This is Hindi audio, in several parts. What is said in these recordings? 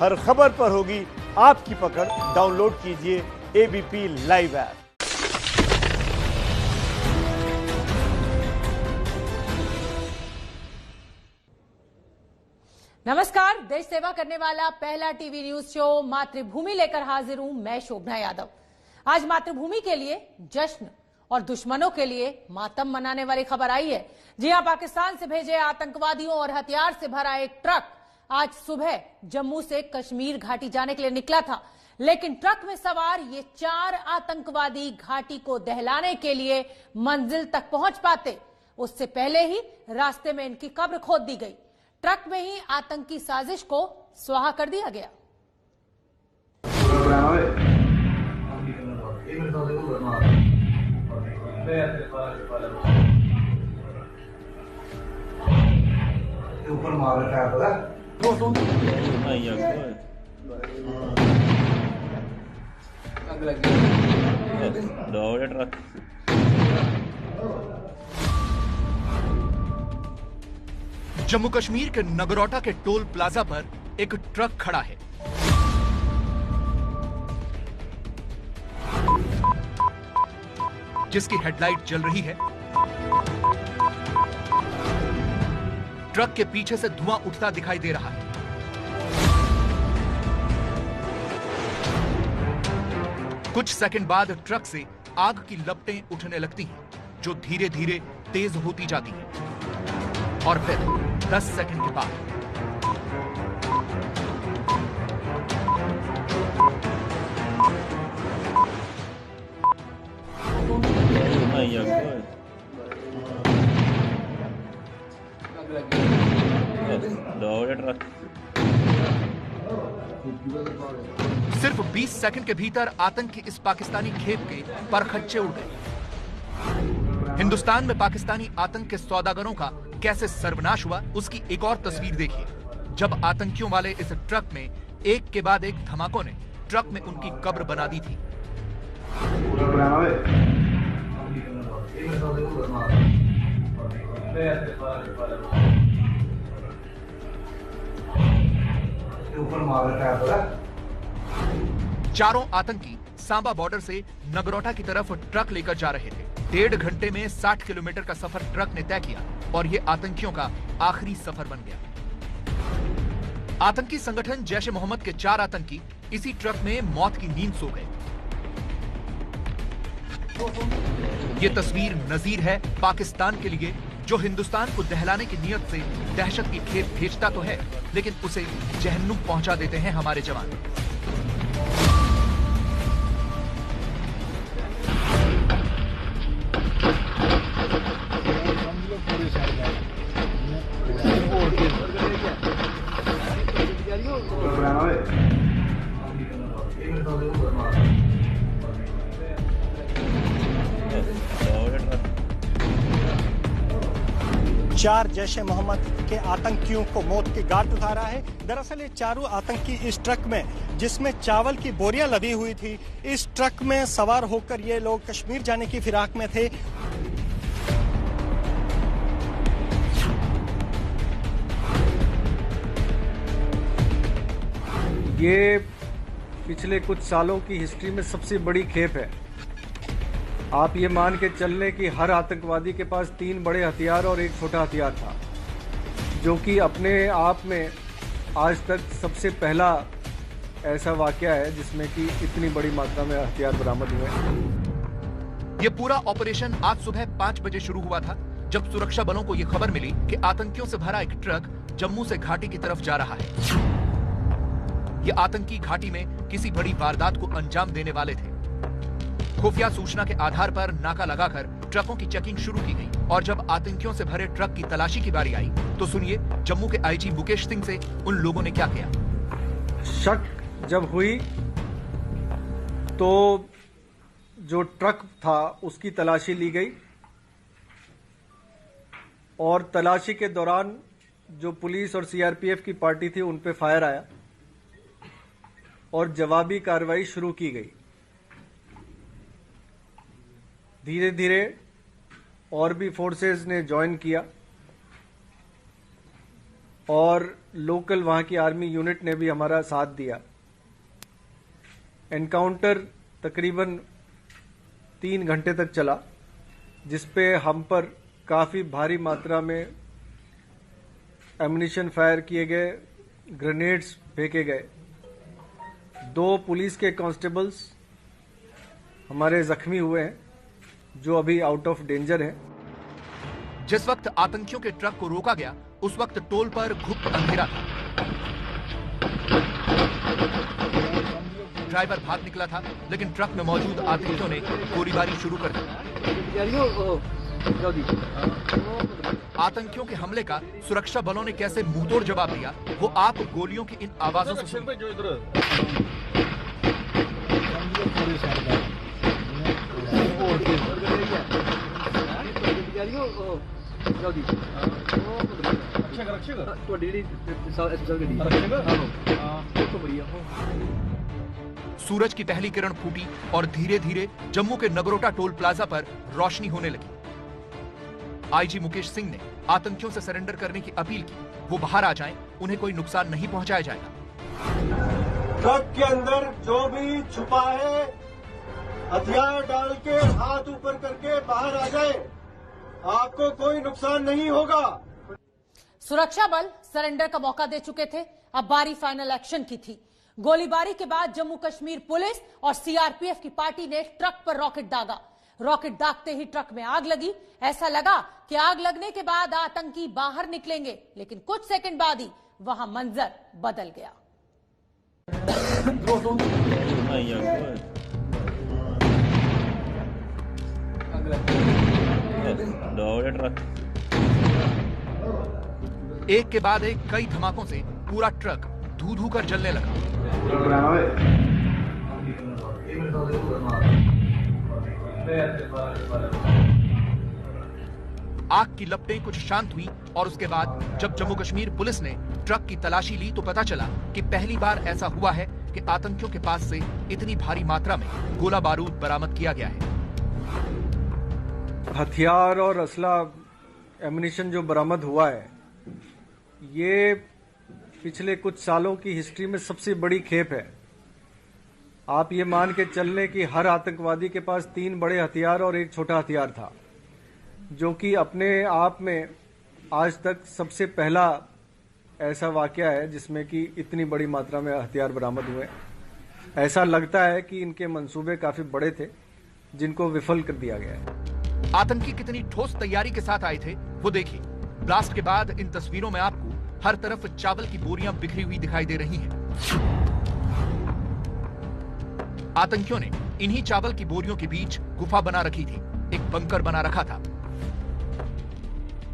हर खबर पर होगी आपकी पकड़। डाउनलोड कीजिए एबीपी लाइव ऐप। नमस्कार, देश सेवा करने वाला पहला टीवी न्यूज शो मातृभूमि लेकर हाजिर हूं मैं शोभना यादव। आज मातृभूमि के लिए जश्न और दुश्मनों के लिए मातम मनाने वाली खबर आई है। जी हां, पाकिस्तान से भेजे आतंकवादियों और हथियार से भरा एक ट्रक आज सुबह जम्मू से कश्मीर घाटी जाने के लिए निकला था, लेकिन ट्रक में सवार ये 4 आतंकवादी घाटी को दहलाने के लिए मंजिल तक पहुंच पाते उससे पहले ही रास्ते में इनकी कब्र खोद दी गई। ट्रक में ही आतंकी साजिश को स्वाहा कर दिया गया। ऊपर मार रखा है पता? जम्मू कश्मीर के नगरोटा के टोल प्लाजा पर एक ट्रक खड़ा है। जिसकी हेडलाइट जल रही है। ट्रक के पीछे से धुआं उठता दिखाई दे रहा है। कुछ सेकंड बाद ट्रक से आग की लपटें उठने लगती हैं, जो धीरे धीरे तेज होती जाती हैं और फिर 10 सेकंड के बाद सिर्फ 20 सेकंड के भीतर आतंकी इस पाकिस्तानी खेप के परखच्चे उड़ गए। हिंदुस्तान में पाकिस्तानी आतंक के सौदागरों का कैसे सर्वनाश हुआ, उसकी एक और तस्वीर देखिए, जब आतंकियों वाले इस ट्रक में एक के बाद एक धमाकों ने ट्रक में उनकी कब्र बना दी थी। ऊपर मार रखा है पता? चारों आतंकी सांबा बॉर्डर से नगरोटा की तरफ ट्रक लेकर जा रहे थे। 1.5 घंटे में 60 किलोमीटर का सफर ट्रक ने तय किया और ये आतंकियों का आखिरी सफर बन गया। आतंकी संगठन जैश ए मोहम्मद के 4 आतंकी इसी ट्रक में मौत की नींद सो गए। ये तस्वीर नजीर है पाकिस्तान के लिए, जो हिंदुस्तान को दहलाने की नियत से दहशत की खेप भेजता तो है, लेकिन उसे जहन्नुम पहुंचा देते हैं हमारे जवान। चार जैश ए मोहम्मद के आतंकियों को मौत के घाट उतारा है। दरअसल ये चारों आतंकी इस ट्रक में, जिसमें चावल की बोरियां लदी हुई थी, इस ट्रक में सवार होकर ये लोग कश्मीर जाने की फिराक में थे। ये पिछले कुछ सालों की हिस्ट्री में सबसे बड़ी खेप है। आप ये मान के चलने कि हर आतंकवादी के पास 3 बड़े हथियार और एक छोटा हथियार था, जो कि अपने आप में आज तक सबसे पहला ऐसा वाकया है जिसमें कि इतनी बड़ी मात्रा में हथियार बरामद हुए। ये पूरा ऑपरेशन आज सुबह 5 बजे शुरू हुआ था, जब सुरक्षा बलों को यह खबर मिली कि आतंकियों से भरा एक ट्रक जम्मू से घाटी की तरफ जा रहा है। ये आतंकी घाटी में किसी बड़ी वारदात को अंजाम देने वाले थे। खुफिया सूचना के आधार पर नाका लगाकर ट्रकों की चेकिंग शुरू की गई और जब आतंकियों से भरे ट्रक की तलाशी की बारी आई तो सुनिए जम्मू के आईजी मुकेश सिंह से उन लोगों ने क्या किया। शक जब हुई तो जो ट्रक था उसकी तलाशी ली गई और तलाशी के दौरान जो पुलिस और सीआरपीएफ की पार्टी थी उन पे फायर आया और जवाबी कार्रवाई शुरू की गई। धीरे धीरे और भी फोर्सेस ने ज्वाइन किया। और लोकल वहां की आर्मी यूनिट ने भी हमारा साथ दिया। एनकाउंटर तकरीबन 3 घंटे तक चला, जिसपे हम पर काफी भारी मात्रा में एम्युनिशन फायर किए गए, ग्रेनेड्स फेंके गए। 2 पुलिस के कांस्टेबल्स हमारे जख्मी हुए हैं, जो अभी आउट ऑफ डेंजर हैं। जिस वक्त आतंकियों के ट्रक को रोका गया, उस वक्त टोल पर गुप्त अंधेरा था। ड्राइवर भाग निकला था, लेकिन ट्रक में मौजूद आतंकियों ने गोलीबारी शुरू कर दी। आतंकियों के हमले का सुरक्षा बलों ने कैसे मुंहतोड़ जवाब दिया, वो आप गोलियों की इन आवाजों से सुनिए। सूरज की पहली किरण फूटी और धीरे धीरे जम्मू के नगरोटा टोल प्लाजा पर रोशनी होने लगी। आईजी मुकेश सिंह ने आतंकियों से सरेंडर करने की अपील की। वो बाहर आ जाएं, उन्हें कोई नुकसान नहीं पहुंचाया जाएगा। ट्रक के अंदर जो भी छुपा है, हथियार डाल के हाथ ऊपर करके बाहर आ जाए, आपको कोई नुकसान नहीं होगा। सुरक्षा बल सरेंडर का मौका दे चुके थे, अब बारी फाइनल एक्शन की थी। गोलीबारी के बाद जम्मू कश्मीर पुलिस और सीआरपीएफ की पार्टी ने ट्रक पर रॉकेट दागा। रॉकेट दागते ही ट्रक में आग लगी। ऐसा लगा कि आग लगने के बाद आतंकी बाहर निकलेंगे, लेकिन कुछ सेकंड बाद ही वहां मंजर बदल गया। एक के बाद एक कई धमाकों से पूरा ट्रक धू धू कर जलने लगा। आग की लपटें कुछ शांत हुई और उसके बाद जब जम्मू कश्मीर पुलिस ने ट्रक की तलाशी ली तो पता चला कि पहली बार ऐसा हुआ है कि आतंकियों के पास से इतनी भारी मात्रा में गोला बारूद बरामद किया गया है। हथियार और असला एम्युनिशन जो बरामद हुआ है, ये पिछले कुछ सालों की हिस्ट्री में सबसे बड़ी खेप है। आप ये मान के चल लें कि हर आतंकवादी के पास 3 बड़े हथियार और 1 छोटा हथियार था, जो कि अपने आप में आज तक सबसे पहला ऐसा वाकया है जिसमें कि इतनी बड़ी मात्रा में हथियार बरामद हुए। ऐसा लगता है कि इनके मंसूबे काफी बड़े थे, जिनको विफल कर दिया गया है। आतंकी कितनी ठोस तैयारी के साथ आए थे वो देखिए। ब्लास्ट के बाद इन तस्वीरों में आपको हर तरफ चावल की बोरियां बिखरी हुई दिखाई दे रही हैं। आतंकियों ने इन्हीं चावल की बोरियों के बीच गुफा बना रखी थी, एक बंकर बना रखा था।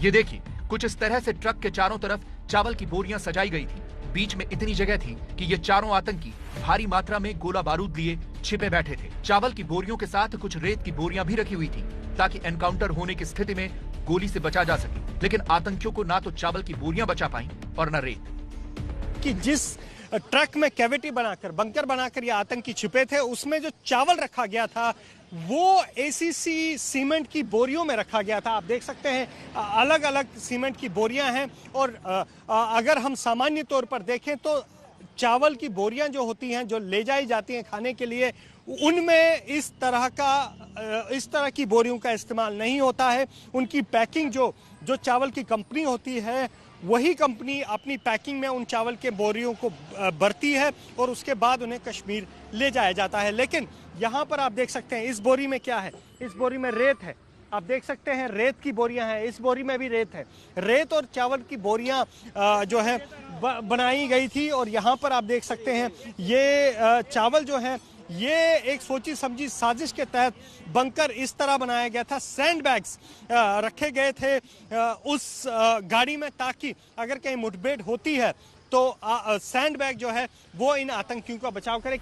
ये देखिए, कुछ इस तरह से ट्रक के चारों तरफ चावल की बोरियां सजाई गई थी। बीच में इतनी जगह थी कि ये चारों आतंकी भारी मात्रा में गोला बारूद लिए छिपे बैठे थे। चावल की बोरियों के साथ कुछ रेत की बोरियां भी रखी हुई थी, ताकि एनकाउंटर होने की स्थिति में गोली से बचा जा सके। लेकिन आतंकियों को ना तो चावल की बोरियां बचा पाई और न रेत। कि जिस ट्रक में कैविटी बनाकर, बंकर बनाकर ये आतंकी छिपे थे, उसमें जो चावल रखा गया था वो एसीसी सीमेंट की बोरियों में रखा गया था। आप देख सकते हैं अलग अलग सीमेंट की बोरियां हैं। और अगर हम सामान्य तौर पर देखें तो चावल की बोरियां जो होती हैं, जो ले जाई जाती हैं खाने के लिए, उनमें इस तरह की बोरियों का इस्तेमाल नहीं होता है। उनकी पैकिंग जो चावल की कंपनी होती है, वही कंपनी अपनी पैकिंग में उन चावल के बोरियों को भरती है और उसके बाद उन्हें कश्मीर ले जाया जाता है। लेकिन यहाँ पर आप देख सकते हैं इस बोरी में क्या है। इस बोरी में रेत है। आप देख सकते हैं रेत की बोरियां हैं। इस बोरी में भी रेत है। रेत और चावल की बोरियां जो है बनाई गई थी। और यहाँ पर आप देख सकते हैं ये चावल जो है, ये एक सोची समझी साजिश के तहत बंकर इस तरह बनाया गया था। सैंड बैग्स रखे गए थे उस गाड़ी में, ताकि अगर कहीं मुठभेड़ होती है तो सैंड बैग जो है वो इन आतंकियों का बचाव करे।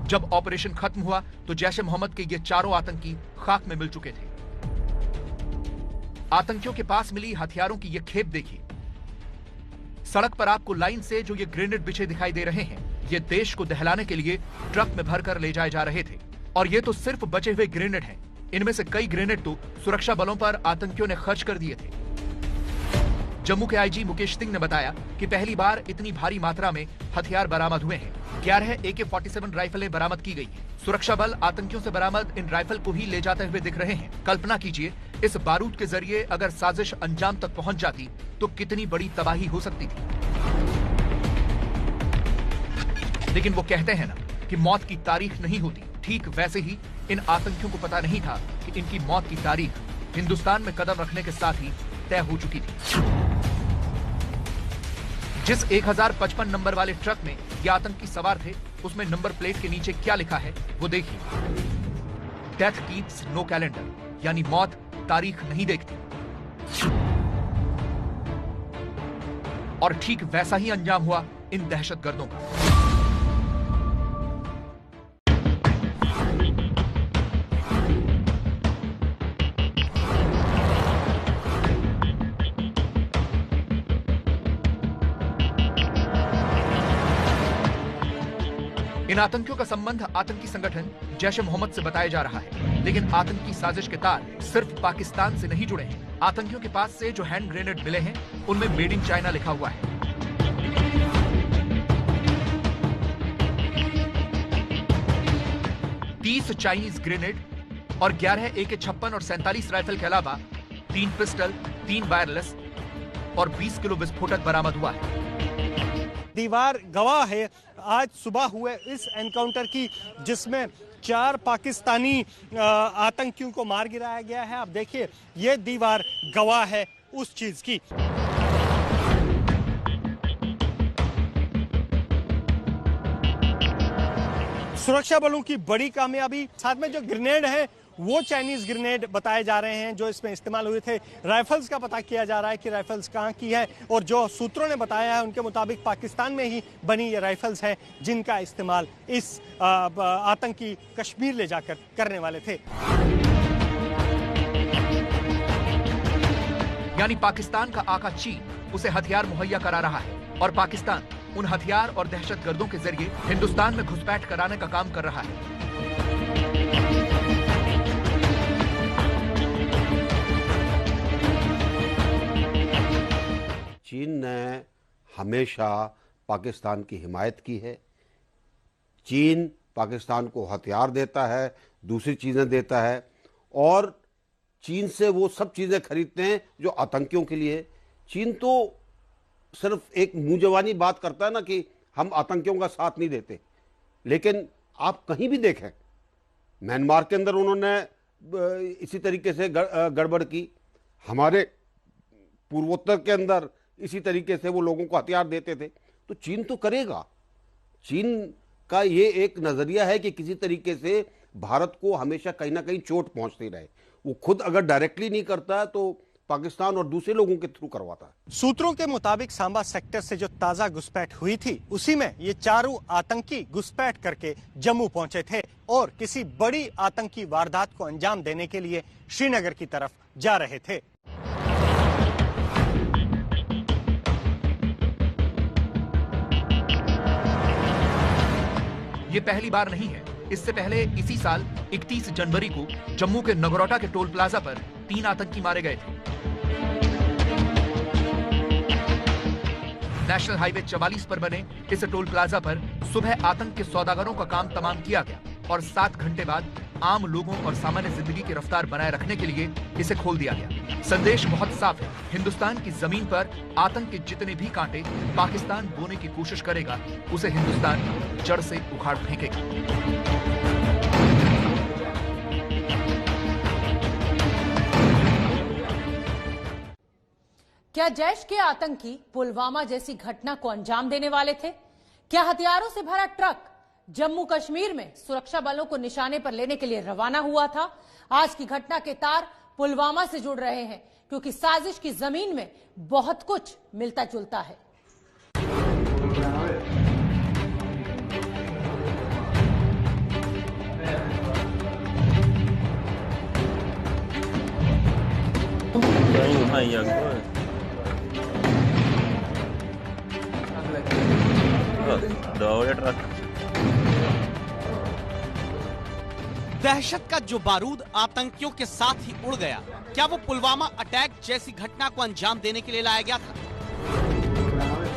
जब ऑपरेशन खत्म हुआ तो जैश ए मोहम्मद के ये चारों आतंकी खाक में मिल चुके थे। आतंकियों के पास मिली हथियारों की ये खेप देखिए। सड़क पर आपको लाइन से जो ये ग्रेनेड बिछे दिखाई दे रहे हैं, ये देश को दहलाने के लिए ट्रक में भरकर ले जाए जा रहे थे। और ये तो सिर्फ बचे हुए ग्रेनेड हैं। इनमें से कई ग्रेनेड तो सुरक्षा बलों पर आतंकियों ने खर्च कर दिए थे। जम्मू के आईजी मुकेश सिंह ने बताया कि पहली बार इतनी भारी मात्रा में हथियार बरामद हुए हैं। 11 AK-47 राइफलें बरामद की गई हैं। सुरक्षा बल आतंकियों से बरामद इन राइफल को ही ले जाते हुए दिख रहे हैं। कल्पना कीजिए, इस बारूद के जरिए अगर साजिश अंजाम तक पहुंच जाती तो कितनी बड़ी तबाही हो सकती थी। लेकिन वो कहते हैं ना कि मौत की तारीख नहीं होती, ठीक वैसे ही इन आतंकियों को पता नहीं था कि इनकी मौत की तारीख हिंदुस्तान में कदम रखने के साथ ही तय हो चुकी थी। जिस 1055 नंबर वाले ट्रक में ये आतंकी सवार थे, उसमें नंबर प्लेट के नीचे क्या लिखा है वो देखिए। डेथ कीप्स नो कैलेंडर, यानी मौत तारीख नहीं देखती। और ठीक वैसा ही अंजाम हुआ इन दहशतगर्दों का। इन आतंकियों का संबंध आतंकी संगठन जैश-ए-मोहम्मद से बताया जा रहा है, लेकिन आतंकी साजिश के तार सिर्फ पाकिस्तान से नहीं जुड़े हैं। आतंकियों के पास से जो हैंड ग्रेनेड मिले हैं, उनमें मेड इन चाइना लिखा हुआ है। तीस चाइनीज ग्रेनेड और 11 AK-56 और 47 राइफल के अलावा 3 पिस्टल, 3 वायरलेस और 20 किलो विस्फोटक बरामद हुआ है। दीवार गवाह है आज सुबह हुए इस एनकाउंटर की, जिसमें 4 पाकिस्तानी आतंकियों को मार गिराया गया है। आप देखिए, ये दीवार गवाह है उस चीज की। सुरक्षा बलों की बड़ी कामयाबी, साथ में जो ग्रेनेड है वो चाइनीज ग्रेनेड बताए जा रहे हैं जो इसमें इस्तेमाल हुए थे। राइफल्स का पता किया जा रहा है कि राइफल्स कहाँ की है, और जो सूत्रों ने बताया है उनके मुताबिक पाकिस्तान में ही बनी ये राइफल्स हैं जिनका इस्तेमाल इस आतंकी कश्मीर ले जाकर करने वाले थे। यानी पाकिस्तान का आका चीन उसे हथियार मुहैया करा रहा है और पाकिस्तान उन हथियार और दहशतगर्दों के जरिए हिंदुस्तान में घुसपैठ कराने का काम कर रहा है। चीन ने हमेशा पाकिस्तान की हिमायत की है। चीन पाकिस्तान को हथियार देता है, दूसरी चीजें देता है, और चीन से वो सब चीजें खरीदते हैं जो आतंकियों के लिए। चीन तो सिर्फ एक मुंह जबानी बात करता है ना कि हम आतंकियों का साथ नहीं देते, लेकिन आप कहीं भी देखें, म्यांमार के अंदर उन्होंने इसी तरीके से गड़बड़ की, हमारे पूर्वोत्तर के अंदर इसी तरीके से वो लोगों को हथियार देते थे। तो चीन तो करेगा। चीन का ये एक नजरिया है कि किसी तरीके से भारत को हमेशा कहीं ना कहीं चोट पहुंचती रहे। वो खुद अगर डायरेक्टली नहीं करता तो पाकिस्तान और दूसरे लोगों के थ्रू करवाता है। सूत्रों के मुताबिक सांबा सेक्टर से जो ताजा घुसपैठ हुई थी, उसी में ये 4 आतंकी घुसपैठ करके जम्मू पहुंचे थे और किसी बड़ी आतंकी वारदात को अंजाम देने के लिए श्रीनगर की तरफ जा रहे थे। ये पहली बार नहीं है। इससे पहले इसी साल 31 जनवरी को जम्मू के नगरोटा के टोल प्लाजा पर 3 आतंकी मारे गए थे। नेशनल हाईवे 44 पर बने इस टोल प्लाजा पर सुबह आतंक के सौदागरों का काम तमाम किया गया और 7 घंटे बाद आम लोगों और सामान्य जिंदगी की रफ्तार बनाए रखने के लिए इसे खोल दिया गया। संदेश बहुत साफ है, हिंदुस्तान की जमीन पर आतंक के जितने भी कांटे पाकिस्तान बोने की कोशिश करेगा, उसे हिंदुस्तान जड़ से उखाड़ फेंकेगा। क्या जैश के आतंकी पुलवामा जैसी घटना को अंजाम देने वाले थे? क्या हथियारों से भरा ट्रक जम्मू कश्मीर में सुरक्षा बलों को निशाने पर लेने के लिए रवाना हुआ था? आज की घटना के तार पुलवामा से जुड़ रहे हैं, क्योंकि साजिश की जमीन में बहुत कुछ मिलता जुलता है। दहशत का जो बारूद आतंकियों के साथ ही उड़ गया, क्या वो पुलवामा अटैक जैसी घटना को अंजाम देने के लिए लाया गया था?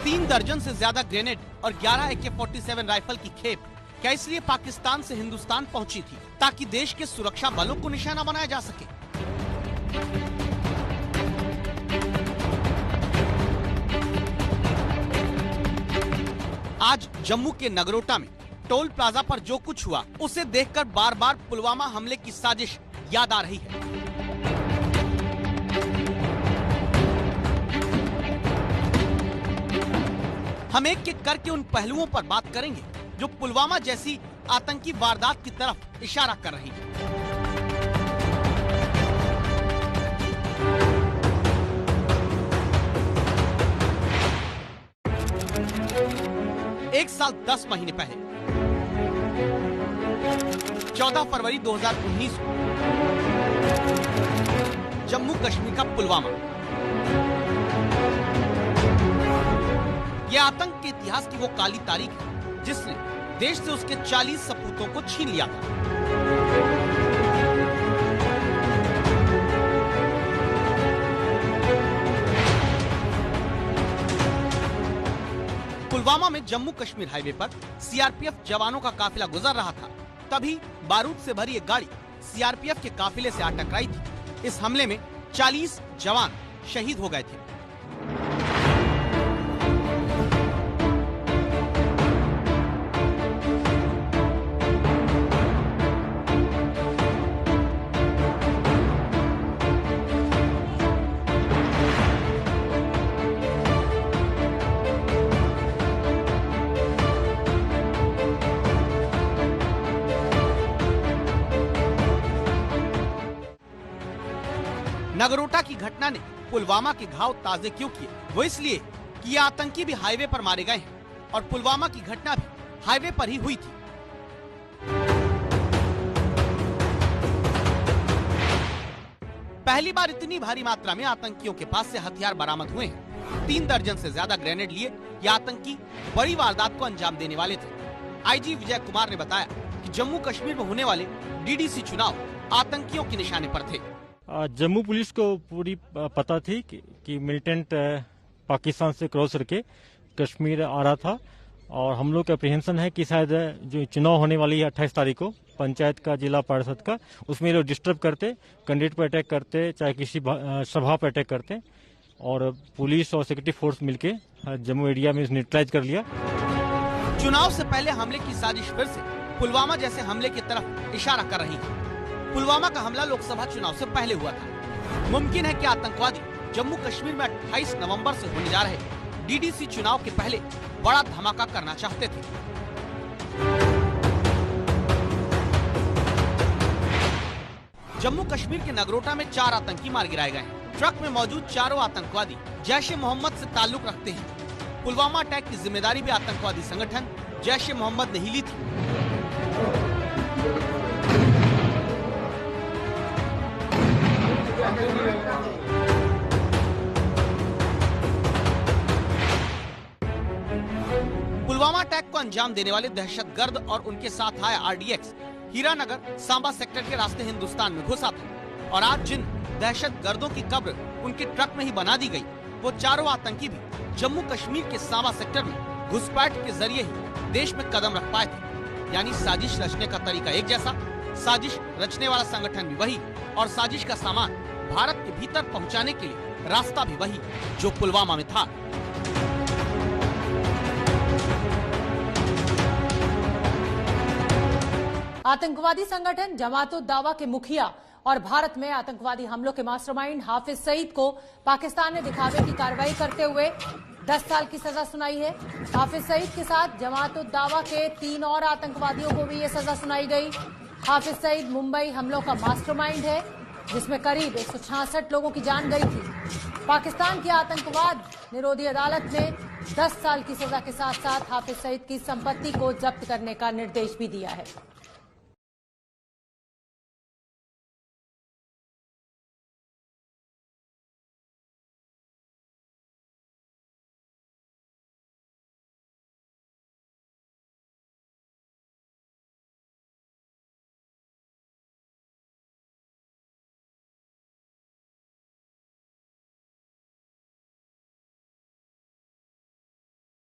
3 दर्जन से ज्यादा ग्रेनेड और 11 AK-47 राइफल की खेप क्या इसलिए पाकिस्तान से हिंदुस्तान पहुंची थी ताकि देश के सुरक्षा बलों को निशाना बनाया जा सके? आज जम्मू के नगरोटा में टोल प्लाजा पर जो कुछ हुआ उसे देखकर बार बार पुलवामा हमले की साजिश याद आ रही है। हम एक एक करके उन पहलुओं पर बात करेंगे जो पुलवामा जैसी आतंकी वारदात की तरफ इशारा कर रही है। एक साल 10 महीने पहले 14 फरवरी 2019 को जम्मू कश्मीर का पुलवामा, यह आतंक के इतिहास की वो काली तारीख है जिसने देश से उसके 40 सपूतों को छीन लिया था। पुलवामा में जम्मू कश्मीर हाईवे पर सीआरपीएफ जवानों का काफिला गुजर रहा था, तभी बारूद से भरी एक गाड़ी सीआरपीएफ के काफिले से आ टकराई थी। इस हमले में 40 जवान शहीद हो गए थे। नगरोटा की घटना ने पुलवामा के घाव ताजे क्यों किए? वो इसलिए कि ये आतंकी भी हाईवे पर मारे गए हैं और पुलवामा की घटना भी हाईवे पर ही हुई थी। पहली बार इतनी भारी मात्रा में आतंकियों के पास से हथियार बरामद हुए हैं। 3 दर्जन से ज्यादा ग्रेनेड लिए ये आतंकी बड़ी वारदात को अंजाम देने वाले थे। आईजी विजय कुमार ने बताया कि जम्मू कश्मीर में होने वाले डीडीसी चुनाव आतंकियों के निशाने पर थे। जम्मू पुलिस को पूरी पता थी कि मिलिटेंट पाकिस्तान से क्रॉस करके कश्मीर आ रहा था और हम लोग का अप्रीहेंशन है कि शायद जो चुनाव होने वाली है 28 तारीख को पंचायत का, जिला परिषद का, उसमें लोग डिस्टर्ब करते, कैंडिडेट पर अटैक करते, चाहे किसी सभा पर अटैक करते और पुलिस और सिक्योरिटी फोर्स मिलके जम्मू एरिया में न्यूट्रलाइज कर लिया। चुनाव से पहले हमले की साजिश फिर से पुलवामा जैसे हमले की तरफ इशारा कर रही है। पुलवामा का हमला लोकसभा चुनाव से पहले हुआ था। मुमकिन है कि आतंकवादी जम्मू कश्मीर में 28 नवंबर से होने जा रहे डीडीसी चुनाव के पहले बड़ा धमाका करना चाहते थे। जम्मू कश्मीर के नगरोटा में 4 आतंकी मार गिराए गए हैं। ट्रक में मौजूद चारों आतंकवादी जैश ए मोहम्मद से ताल्लुक रखते हैं। पुलवामा अटैक की जिम्मेदारी भी आतंकवादी संगठन जैश ए मोहम्मद ने ही ली थी। पुलवामा अटैक को अंजाम देने वाले दहशतगर्द और उनके साथ आया आरडीएक्स हीरानगर सांबा सेक्टर के रास्ते हिंदुस्तान में घुसा था और आज जिन दहशतगर्दों की कब्र उनके ट्रक में ही बना दी गई, वो चारों आतंकी भी जम्मू कश्मीर के सांबा सेक्टर में घुसपैठ के जरिए ही देश में कदम रख पाए थे। यानी साजिश रचने का तरीका एक जैसा, साजिश रचने वाला संगठन भी वही और साजिश का सामान भारत के भीतर पहुंचाने के लिए रास्ता भी वही जो पुलवामा में था। आतंकवादी संगठन जमात-उद-दावा के मुखिया और भारत में आतंकवादी हमलों के मास्टरमाइंड हाफिज सईद को पाकिस्तान ने दिखावे की कार्रवाई करते हुए 10 साल की सजा सुनाई है। हाफिज सईद के साथ जमात-उद-दावा के 3 और आतंकवादियों को भी ये सजा सुनाई गई। हाफिज सईद मुंबई हमलों का मास्टरमाइंड है जिसमें करीब 166 लोगों की जान गई थी। पाकिस्तान की आतंकवाद निरोधी अदालत ने 10 साल की सजा के साथ साथ हाफिज सईद की संपत्ति को जब्त करने का निर्देश भी दिया है।